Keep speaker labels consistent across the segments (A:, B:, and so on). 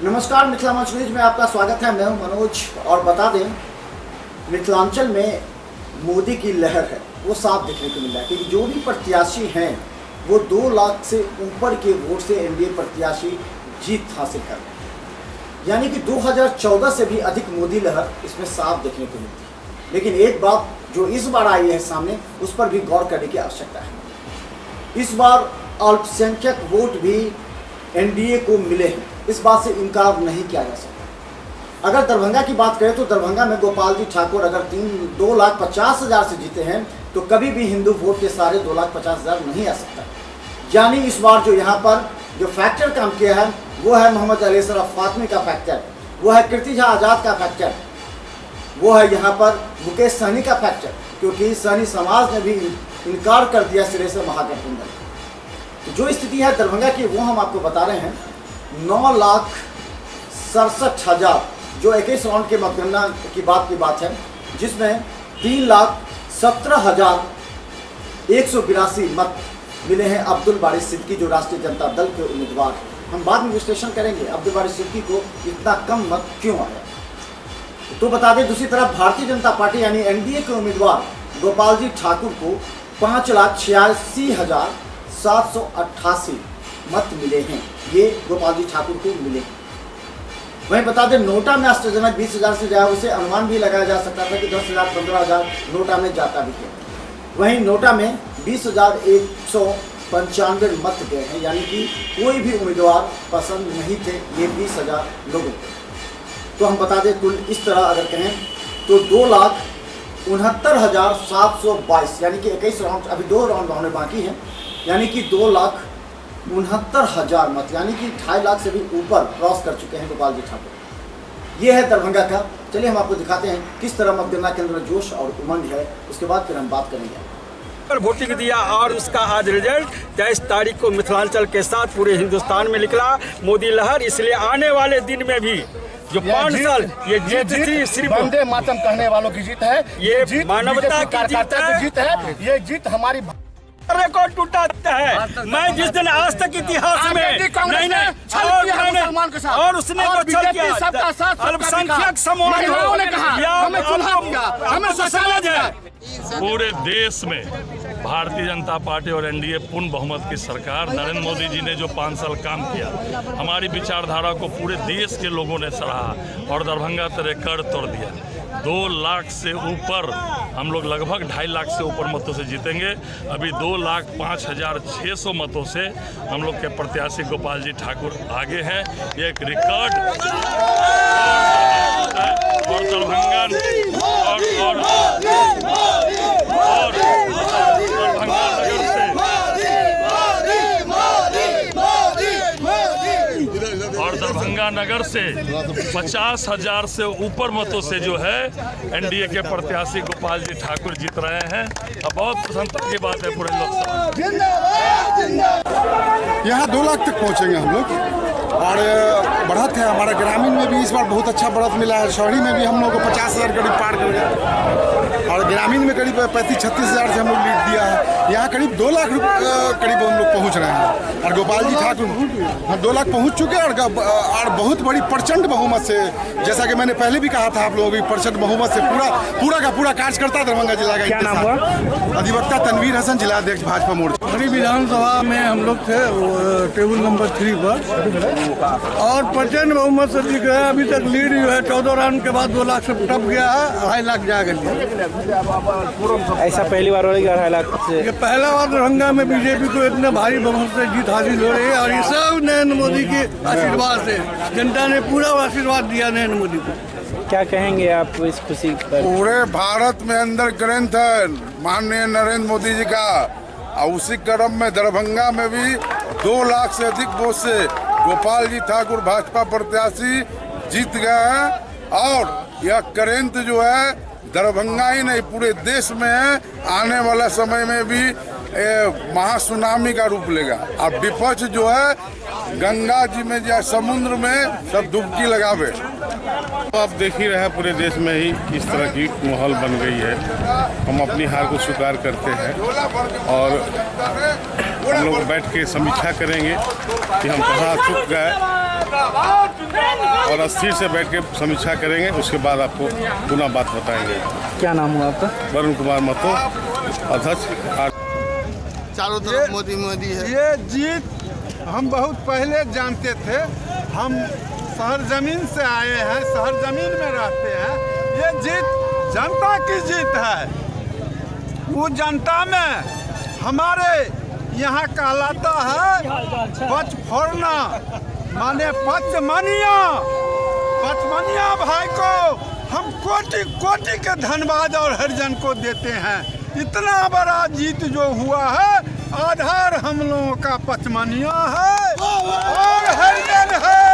A: नमस्कार, मिथिला मंच न्यूज में आपका स्वागत है। मैं हूं मनोज। और बता दें, मिथिलांचल में मोदी की लहर है वो साफ देखने को मिल रहा है कि जो भी प्रत्याशी हैं वो 2 लाख से ऊपर के वोट से एनडीए प्रत्याशी जीत हासिल कर रहे हैं। यानी कि 2014 से भी अधिक मोदी लहर इसमें साफ देखने को मिलती है। लेकिन एक बात जो इस बार आई है सामने, उस पर भी गौर करने की आवश्यकता है। इस बार अल्पसंख्यक वोट भी एनडीए को मिले हैं, इस बात से इनकार नहीं किया जा सकता। अगर दरभंगा की बात करें तो दरभंगा में गोपाल जी ठाकुर अगर 2,50,000 से जीते हैं तो कभी भी हिंदू वोट के सारे 2,50,000 नहीं आ सकता। यानी इस बार जो यहाँ पर जो फैक्टर काम किया है वो है मोहम्मद अली शरफ फातमी का फैक्टर, वो है कीर्ति झा आज़ाद का फैक्टर, वो है यहाँ पर मुकेश सहनी का फैक्टर, क्योंकि सहनी समाज ने भी इनकार कर दिया सिरे से महागठबंधन। तो जो स्थिति है दरभंगा की वो हम आपको बता रहे हैं। 9,67,000 जो 21 राउंड के मतगणना की बात है, जिसमें 3,17,182 मत मिले हैं अब्दुल बारी सिद्दीकी जो राष्ट्रीय जनता दल के उम्मीदवार हैं। हम बाद में विश्लेषण करेंगे अब्दुल बारी सिद्दीकी को इतना कम मत क्यों आया। तो बता दें, दूसरी तरफ भारतीय जनता पार्टी यानी एनडीए के उम्मीदवार गोपाल जी ठाकुर को 5,86,788 मत मिले हैं। ये गोपाल जी ठाकुर को मिले। वहीं बता दें, नोटा में आश्चर्यजनक 20,000 से ज़्यादा, उसे अनुमान भी लगाया जा सकता था कि 10,000 15,000 नोटा में जाता भी है। वहीं नोटा में 20,195 मत गए हैं, यानी कि कोई भी उम्मीदवार पसंद नहीं थे ये 20,000 लोगों को। तो हम बता दें, कुल इस तरह अगर कहें तो 2,69,722 यानी कि 21 राउंड, अभी 2 राउंड होने बाकी हैं, यानी कि 2,69,000 मत, यानी कि 2.5 लाख से भी ऊपर क्रॉस कर चुके हैं गोपाल जी ठाकुर। ये है दरभंगा का। चलिए हम आपको दिखाते हैं किस तरह मतगणना के अंदर जोश और उमंग है, उसके बाद फिर हम बात करेंगे।
B: वोटिंग दिया और उसका आज रिजल्ट 23 तारीख को मिथिलांचल के साथ पूरे हिंदुस्तान में निकला मोदी लहर। इसलिए आने वाले दिन में भी जो 5 साल ये जीत थी सिर्फ
C: वंदे मातरम कहने वालों की जीत है,
B: ये मानवता की जीत है,
C: ये जीत हमारी
B: रिकॉर्ड टूटा है। मैं जिस दिन आज तक इतिहास में और उसने अल्पसंख्यक समूह ने कहा हमें समझ है।
D: पूरे देश में भारतीय जनता पार्टी और एनडीए पूर्ण बहुमत की सरकार, नरेंद्र मोदी जी ने जो 5 साल काम किया, हमारी विचारधारा को पूरे देश के लोगों ने सराहा और दरभंगा तो रिकॉर्ड तोड़ दिया। 2 लाख से ऊपर हम लोग लगभग 2.5 लाख से ऊपर मतों से जीतेंगे। अभी 2,05,600 मतों से हम लोग के प्रत्याशी गोपाल जी ठाकुर आगे हैं। ये एक रिकॉर्ड और दरभंगा दरभंगा नगर से 50,000 से ऊपर मतों से जो है एनडीए के प्रत्याशी गोपाल जी ठाकुर जीत रहे हैं। अब बहुत प्रसन्नता की बात है पूरे लोकसभा।
E: यहाँ 2 लाख तक पहुँचेंगे हम लोग। और बढ़त है हमारा ग्रामीण में भी इस बार बहुत अच्छा बढ़त मिला है। शहरी में भी हम लोग को 50,000 करीब पार कर गए और ग्रामीण में करीब 35-36,000 से हम लोग लीड दिया है। यहाँ करीब 2 लाख करीब हम लोग पहुँच रहे हैं। और गोपाल जी ठाकुर 2 लाख पहुँच चुके हैं और बहुत बड़ी प्रचंड बहुमत से, जैसा कि मैंने पहले भी कहा था आप लोगों की, प्रचंड बहुमत से पूरा का पूरा कार्यकर्ता दरभंगा जिला का। क्या नाम हुआ? अधिवक्ता तनवीर हसन, जिलाध्यक्ष भाजपा मोर्चा।
F: हमारी विधानसभा में हम लोग थे टेबल नंबर 3 पर और प्रचंड बहुमत से दिख रहा है। अभी तक लीड जो है 14 राउंड के बाद 2 लाख से टप गया है, 2.5 लाख जाएगा।
G: ऐसा पहली बार हो रही है 2.5 लाख से?
F: ये पहला बार दरभंगा में बीजेपी को इतने भारी बहुमत से जीत हासिल हो रही है और ये सब नरेंद्र मोदी के आशीर्वाद से। जनता ने पूरा आशीर्वाद दिया नरेंद्र मोदी को।
G: क्या कहेंगे आप इस खुशी पर?
E: पूरे भारत में अंदर ग्रंथ है माननीय नरेंद्र मोदी जी का, और उसी क्रम में दरभंगा में भी 2 लाख से अधिक वोट से गोपाल जी ठाकुर भाजपा प्रत्याशी जीत गए हैं। और यह करेंट जो है दरभंगा ही नहीं पूरे देश में है। आने वाला समय में भी महासुनामी का रूप लेगा। अब विपक्ष जो है गंगा जी में या समुद्र में सब डुबकी लगावे।
D: तो आप देख ही रहे हैं पूरे देश में ही इस तरह की माहौल बन गई है। हम अपनी हार को स्वीकार करते हैं और हम लोग बैठ के समीक्षा करेंगे कि हम कहाँ चूक गए
E: और स्थिर से बैठ के समीक्षा करेंगे, उसके बाद आपको पुनः बात बताएंगे।
G: क्या नाम हुआ आपका?
E: वरुण कुमार महतो, अध्यक्ष।
H: चारों तरफ मोदी मोदी है।
F: ये जीत हम बहुत पहले जानते थे। हम शहर जमीन से आए हैं, शहर जमीन में रहते हैं। ये जीत जनता की जीत है। वो जनता में हमारे यहाँ कहलाता है पच फोड़ना, माने पचमनिया। पचमनिया भाई को हम कोटि कोटि के धन्यवाद और हरिजन को देते हैं। इतना बड़ा जीत जो हुआ है, आधार हम लोगों का पचमनिया है और हरिजन है।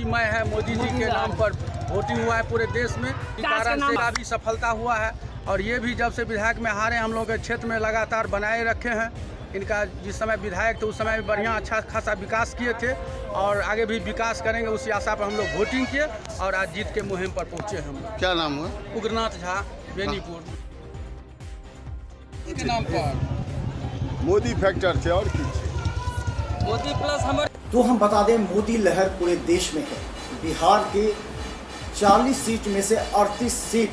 I: मैं है मोदी जी के नाम पर वोटिंग हुआ है पूरे देश में, इस कारण से काफी सफलता हुआ है। और ये भी जब से विधायक में हारे, हम लोग के क्षेत्र में लगातार बनाए रखे हैं। इनका जिस समय विधायक थे उस समय भी बढ़िया अच्छा खासा विकास किए थे और आगे भी विकास करेंगे, उसी आशा पर हम लोग वोटिंग किए और आज जीत के मुहिम पर पहुंचे हम।
H: क्या नाम हुआ?
I: उग्रनाथ झा, बेनीपुर के नाम पर
H: मोदी फैक्टर थे और
I: मोदी प्लस हमारे।
A: तो हम बता दें, मोदी लहर पूरे देश में है। बिहार के 40 सीट में से 38 सीट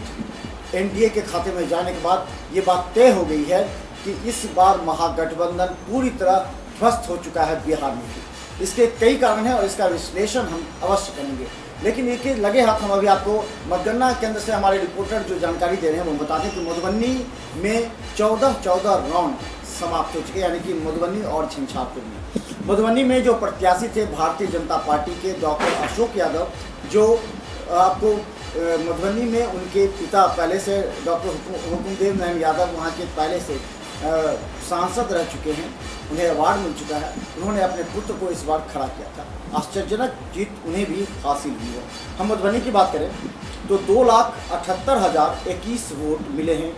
A: एनडीए के खाते में जाने के बाद ये बात तय हो गई है कि इस बार महागठबंधन पूरी तरह ध्वस्त हो चुका है बिहार में भी। इसके कई कारण हैं और इसका विश्लेषण हम अवश्य करेंगे, लेकिन एक लगे हाथ हम अभी आपको मतगणना केंद्र से हमारे रिपोर्टर जो जानकारी दे रहे हैं वो बता दें कि मधुबनी में 14 राउंड समाप्त हो चुके, यानी कि मधुबनी और झंझारपुर में। मधुबनी में जो प्रत्याशी थे भारतीय जनता पार्टी के डॉक्टर अशोक यादव, जो आपको मधुबनी में उनके पिता पहले से डॉक्टर हुकुमदेव नारायण यादव वहाँ के पहले से सांसद रह चुके हैं, उन्हें अवार्ड मिल चुका है। उन्होंने अपने पुत्र को इस बार खड़ा किया था। आश्चर्यजनक जीत उन्हें भी हासिल हुई है। हम मधुबनी की बात करें तो 2,78,021 वोट मिले हैं।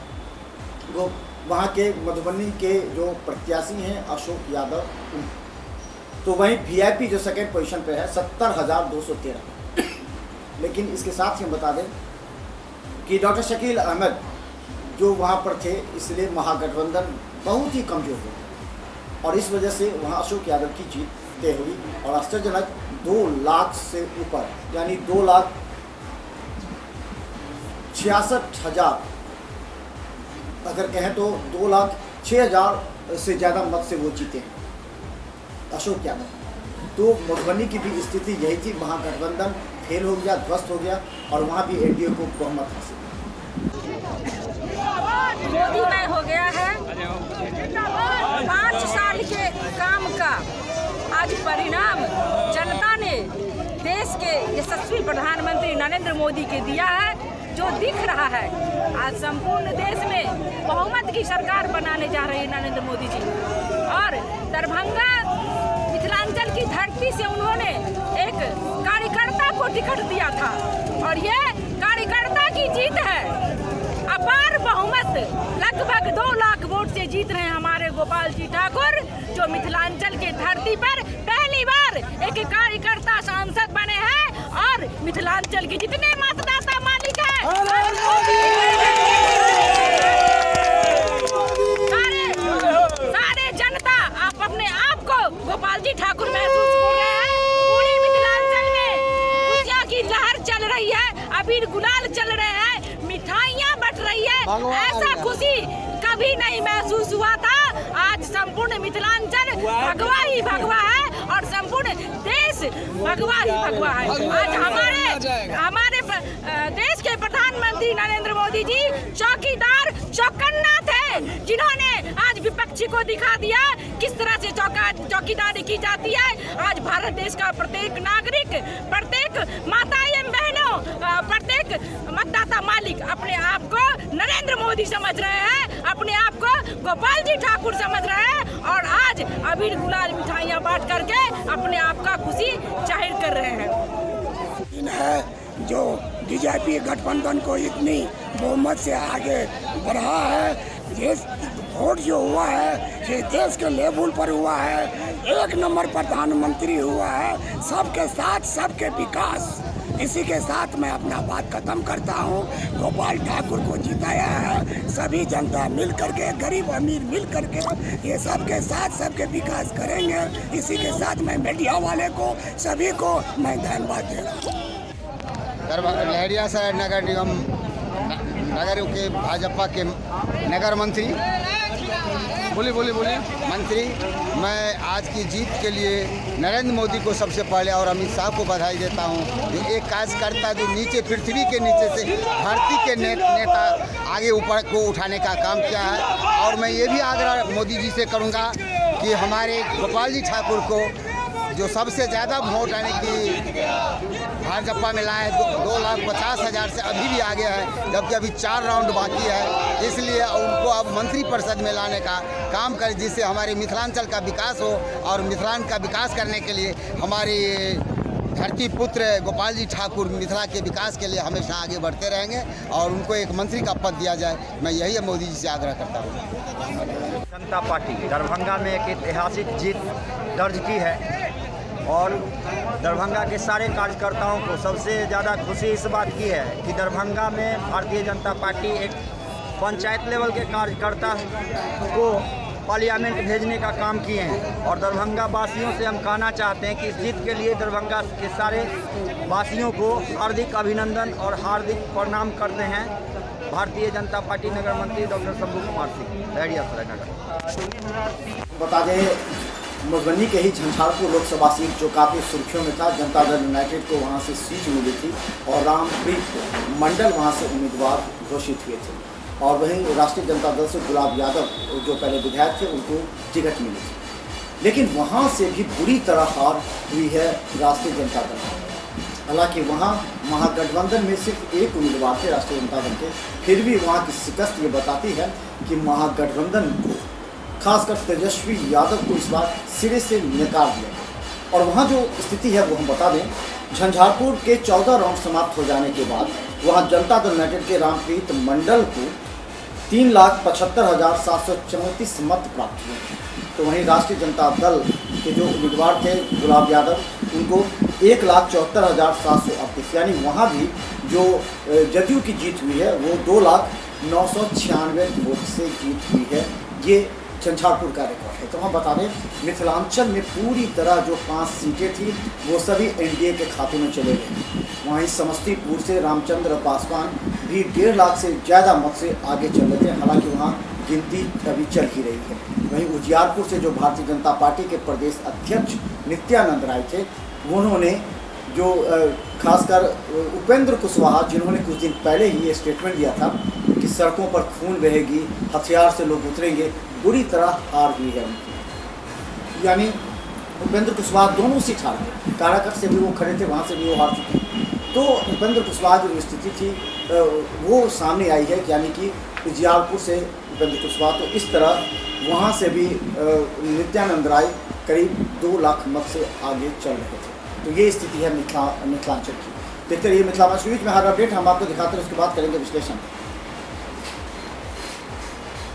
A: वो वहाँ के मधुबनी के जो प्रत्याशी हैं अशोक यादव, तो वहीं वीआईपी जो सेकेंड पोजीशन पे है 70,213। लेकिन इसके साथ ही हम बता दें कि डॉक्टर शकील अहमद जो वहाँ पर थे, इसलिए महागठबंधन बहुत ही कमजोर हो और इस वजह से वहाँ अशोक यादव की जीत तय हुई। और आश्चर्यजनक 2 लाख से ऊपर, यानी 2,66,000 अगर कहें तो 2,06,000 से ज़्यादा मत से वो जीते हैं अशोक यादव। तो मधुबनी की भी स्थिति यही थी, महागठबंधन फेल हो गया, ध्वस्त हो गया और वहाँ भी एनडीए को बहुमत हासिल।
J: मोदीमय हो गया है। 5 साल के काम का आज परिणाम जनता ने देश के यशस्वी प्रधानमंत्री नरेंद्र मोदी के दिया है, जो दिख रहा है। आज संपूर्ण देश में बहुमत की सरकार बनाने जा रही है नरेंद्र मोदी जी। और दरभंगा मिथिलांचल की धरती से उन्होंने एक कार्यकर्ता को टिकट दिया था और ये कार्यकर्ता की जीत है। अपार बहुमत लगभग 2 लाख वोट से जीत रहे हैं हमारे गोपाल जी ठाकुर, जो मिथिलांचल के धरती पर पहली बार एक कार्यकर्ता सांसद बने हैं। और मिथिलांचल के जितने मतदाता मालिक है सारे जनता आप अपने आप को गोपाल जी ठाकुर महसूस हो रहे हैं। पूरी मिथिलांचल में खुशियाँ की लहर चल रही है, अबीर गुलाल चल रहे हैं, मिठाइयाँ बट रही है। ऐसा खुशी कभी नहीं महसूस हुआ था। आज संपूर्ण मिथिलांचल भगवा ही भगवा है और संपूर्ण देश भगवा ही भगवा है। आज हमारे देश के प्रधानमंत्री नरेंद्र मोदी जी चौकीदार चौकन्ना थे, जिन्होंने आज विपक्षी को दिखा दिया किस तरह से चौकीदारी की जाती है। आज भारत देश का प्रत्येक नागरिक, प्रत्येक माता एवं बहनों, प्रत्येक मतदाता मालिक अपने आप को नरेंद्र मोदी समझ रहे हैं, अपने आप को गोपाल जी ठाकुर समझ रहे हैं और आज अबीर गुलाल मिठाइयाँ बांट करके अपने आप का खुशी जाहिर कर रहे हैं।
K: है जो बीजेपी गठबंधन को इतनी बहुमत से आगे बढ़ा है। देश वोट जो हुआ है ये देश के लेवल पर हुआ है, 1 नंबर प्रधानमंत्री हुआ है। सबके साथ सबके विकास, इसी के साथ मैं अपना बात खत्म करता हूँ। गोपाल ठाकुर को जिताया है सभी जनता मिल करके, गरीब अमीर मिल करके, ये सबके साथ सबके विकास करेंगे। इसी के साथ मैं मीडिया वाले को सभी को मैं धन्यवाद दे रहा हूँ।
H: लहरियासराय नगर निगम नगर के भाजपा के नगर मंत्री बोलिए मंत्री, मैं आज की जीत के लिए नरेंद्र मोदी को सबसे पहले और अमित शाह को बधाई देता हूं। जो एक कार्यकर्ता जो नीचे पृथ्वी के नीचे से धरती के नेता आगे ऊपर को उठाने का काम किया है। और मैं ये भी आग्रह मोदी जी से करूंगा कि हमारे गोपाल जी ठाकुर को जो सबसे ज़्यादा वोट आने की भाजपा में लाए 2,50,000 से अभी भी आगे है, जबकि अभी 4 राउंड बाकी है। इसलिए उनको अब मंत्री परिषद में लाने का काम करें, जिससे हमारे मिथिलांचल का विकास हो। और मिथिलांचल का विकास करने के लिए हमारे धरती पुत्र गोपाल जी ठाकुर मिथिला के विकास के लिए हमेशा आगे बढ़ते रहेंगे और उनको एक मंत्री का पद दिया जाए। मैं यही मोदी जी से आग्रह करता हूँ।
L: जनता पार्टी दरभंगा में एक ऐतिहासिक जीत दर्ज की है और दरभंगा के सारे कार्यकर्ताओं को सबसे ज़्यादा खुशी इस बात की है कि दरभंगा में भारतीय जनता पार्टी एक पंचायत लेवल के कार्यकर्ता को पार्लियामेंट भेजने का काम किए हैं। और दरभंगा वासियों से हम कहना चाहते हैं कि इस जीत के लिए दरभंगा के सारे वासियों को हार्दिक अभिनंदन और हार्दिक प्रणाम करते हैं। भारतीय जनता पार्टी नगर मंत्री डॉक्टर शंभू कुमार सिंह, लहरियासराय नगर।
A: बता दें मधुबनी के ही झंझारपुर लोकसभा सीट जो काफ़ी सुर्खियों में था, जनता दल यूनाइटेड को वहां से सीट मिली थी और रामप्रीत मंडल वहां से उम्मीदवार घोषित हुए थे। और वहीं राष्ट्रीय जनता दल से गुलाब यादव जो पहले विधायक थे उनको टिकट मिली थी। लेकिन वहां से भी बुरी तरह हार हुई है राष्ट्रीय जनता दल। हालांकि वहां महागठबंधन में सिर्फ एक उम्मीदवार थे राष्ट्रीय जनता दल के, फिर भी वहाँ की शिकस्त ये बताती है कि महागठबंधन को खासकर तेजस्वी यादव को इस बार सिरे से नकार दिया। और वहाँ जो स्थिति है वो हम बता दें, झंझारपुर के 14 राउंड समाप्त हो जाने के बाद वहाँ जनता दल यूनाइटेड के रामप्रीत मंडल को 3,75,734 मत प्राप्त हुए। तो वहीं राष्ट्रीय जनता दल के जो उम्मीदवार थे गुलाब यादव, उनको 1,74,738, यानी वहाँ भी जो जदयू की जीत हुई है वो 2,09,96 वोट से जीत हुई है। ये झंझारपुर का रिकॉर्ड है। तो हम बता दें मिथिलांचल में पूरी तरह जो 5 सीटें थी वो सभी एनडीए के खाते में चले गए। वहीं समस्तीपुर से रामचंद्र पासवान भी 1.5 लाख से ज़्यादा मत से आगे चल रहे थे, हालांकि वहाँ गिनती अभी चल ही रही है। वहीं उजियारपुर से जो भारतीय जनता पार्टी के प्रदेश अध्यक्ष नित्यानंद राय थे, उन्होंने जो खासकर उपेंद्र कुशवाहा, जिन्होंने कुछ दिन पहले ही ये स्टेटमेंट दिया था कि सड़कों पर खून बहेगी, हथियार से लोग उतरेंगे, बुरी तरह हार हुई है उनकी। यानी उपेंद्र कुशवाहा दोनों सीट हार गए, काराकट से भी वो खड़े थे, वहाँ से भी वो हार चुके। तो उपेंद्र कुशवाहा की जो स्थिति थी वो सामने आई है, यानी कि उजियारपुर से उपेंद्र कुशवाहा, तो इस तरह वहाँ से भी नित्यानंद राय करीब 2 लाख मत से आगे चल रहे थे। तो ये स्थिति है मिथिलांचल की। देखते रहिए मिथिला में हर अपडेट हम आपको दिखाते हैं, उसके बाद करेंगे विश्लेषण।